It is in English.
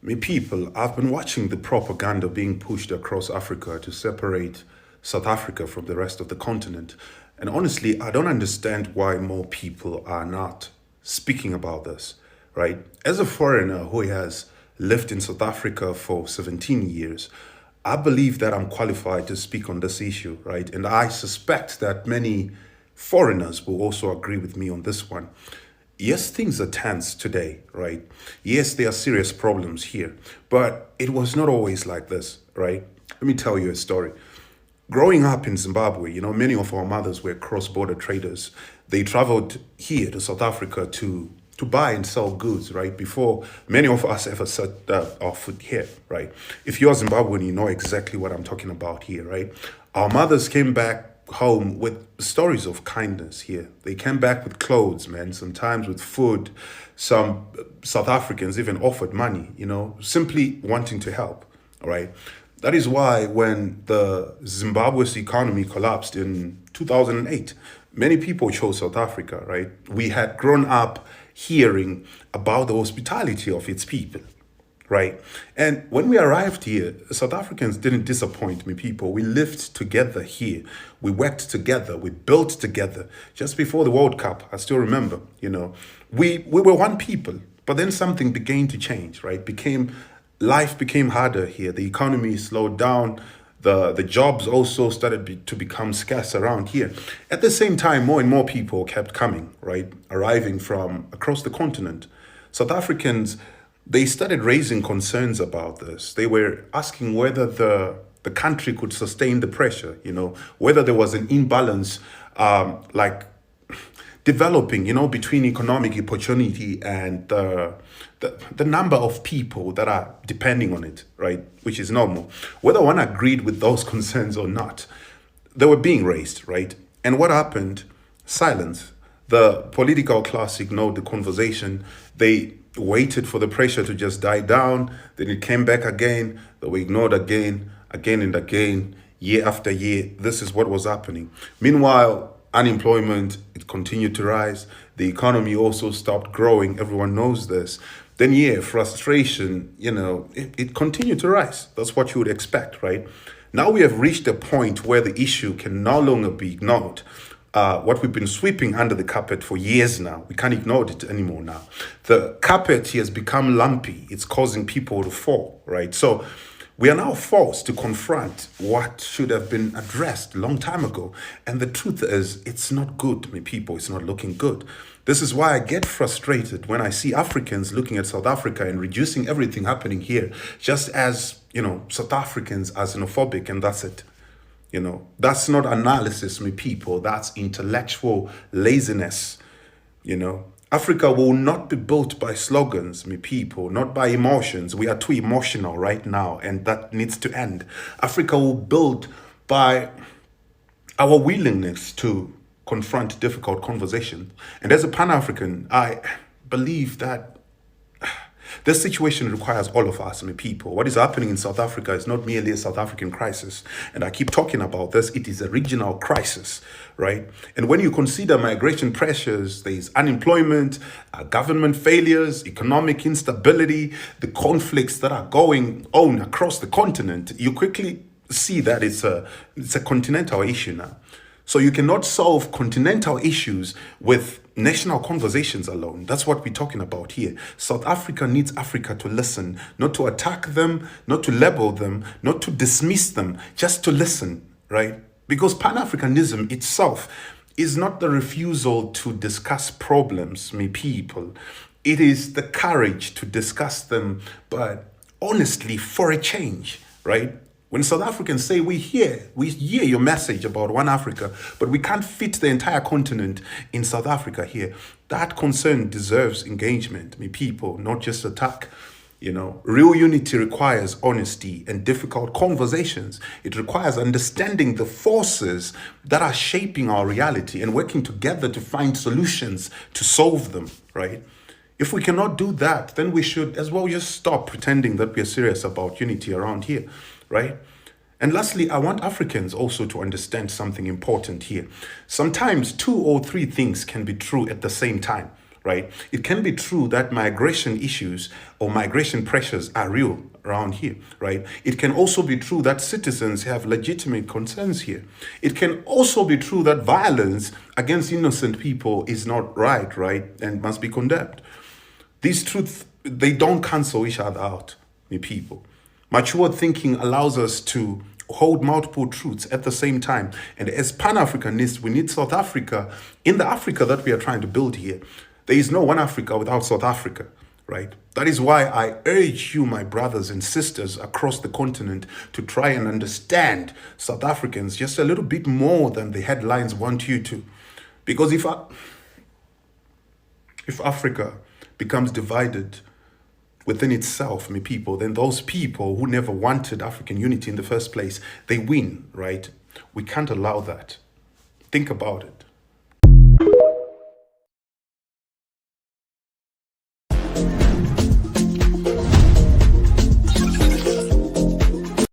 Me people, I've been watching the propaganda being pushed across Africa to separate South Africa from the rest of the continent. And honestly, I don't understand why more people are not speaking about this, right? As a foreigner who has lived in South Africa for 17 years, I believe that I'm qualified to speak on this issue, right? And I suspect that many foreigners will also agree with me on this one. Yes, things are tense today, right? Yes, there are serious problems here, but it was not always like this, right? Let me tell you a story. Growing up in Zimbabwe, many of our mothers were cross-border traders. They traveled here to South Africa to buy and sell goods, right? Before many of us ever set our foot here, right? If you're Zimbabwean, you know exactly what I'm talking about here, right? Our mothers came back home with stories of kindness here. They came back with clothes, man, sometimes with food. Some South Africans even offered money, simply wanting to help, all right? That is why when the Zimbabwe's economy collapsed in 2008, many people chose South Africa, right? We had grown up hearing about the hospitality of its people, right? And when we arrived here, South Africans didn't disappoint me, people. We lived together here. We worked together. We built together. Just before the World Cup, I still remember, we were one people. But then something began to change, right? Life became harder here. The economy slowed down. The jobs also started to become scarce around here. At the same time, more and more people kept coming, right? Arriving from across the continent. South Africans, they started raising concerns about this. They were asking whether the country could sustain the pressure, whether there was an imbalance, like developing, between economic opportunity and the number of people that are depending on it, right? Which is normal. Whether one agreed with those concerns or not, they were being raised, right? And what happened? Silence. The political class ignored the conversation. They waited for the pressure to just die down. Then it came back again. They were ignored again, again and again, year after year. This is what was happening. Meanwhile, unemployment, it continued to rise. The economy also stopped growing. Everyone knows this. Then, frustration, it continued to rise. That's what you would expect, right? Now we have reached a point where the issue can no longer be ignored. What we've been sweeping under the carpet for years now, we can't ignore it anymore now. The carpet has become lumpy. It's causing people to fall, right? So we are now forced to confront what should have been addressed a long time ago. And the truth is, it's not good, my people. It's not looking good. This is why I get frustrated when I see Africans looking at South Africa and reducing everything happening here just as, South Africans are xenophobic, and that's it. That's not analysis, my people. That's intellectual laziness. Africa will not be built by slogans, my people, not by emotions. We are too emotional right now, and that needs to end. Africa will build by our willingness to confront difficult conversations. And as a Pan-African, I believe that this situation requires all of us, my people. What is happening in South Africa is not merely a South African crisis. And I keep talking about this. It is a regional crisis, right? And when you consider migration pressures, there is unemployment, government failures, economic instability, the conflicts that are going on across the continent, you quickly see that it's a continental issue now. So you cannot solve continental issues with national conversations alone. That's what we're talking about here. South Africa needs Africa to listen, not to attack them, not to label them, not to dismiss them, just to listen, right? Because Pan-Africanism itself is not the refusal to discuss problems, me people. It is the courage to discuss them, but honestly, for a change, right? When South Africans say we hear your message about one Africa, but we can't fit the entire continent in South Africa here, that concern deserves engagement, me people, not just attack. Real unity requires honesty and difficult conversations. It requires understanding the forces that are shaping our reality and working together to find solutions to solve them, right? If we cannot do that, then we should as well just stop pretending that we are serious about unity around here, right? And lastly, I want Africans also to understand something important here. Sometimes 2 or 3 things can be true at the same time, right? It can be true that migration issues or migration pressures are real around here, right? It can also be true that citizens have legitimate concerns here. It can also be true that violence against innocent people is not right, and must be condemned. These truths, they don't cancel each other out, me people. Mature thinking allows us to hold multiple truths at the same time. And as Pan-Africanists, we need South Africa in the Africa that we are trying to build here. There is no one Africa without South Africa, right? That is why I urge you, my brothers and sisters across the continent, to try and understand South Africans just a little bit more than the headlines want you to. Because if Africa becomes divided within itself, my people, then those people who never wanted African unity in the first place, they win, right? We can't allow that. Think about it.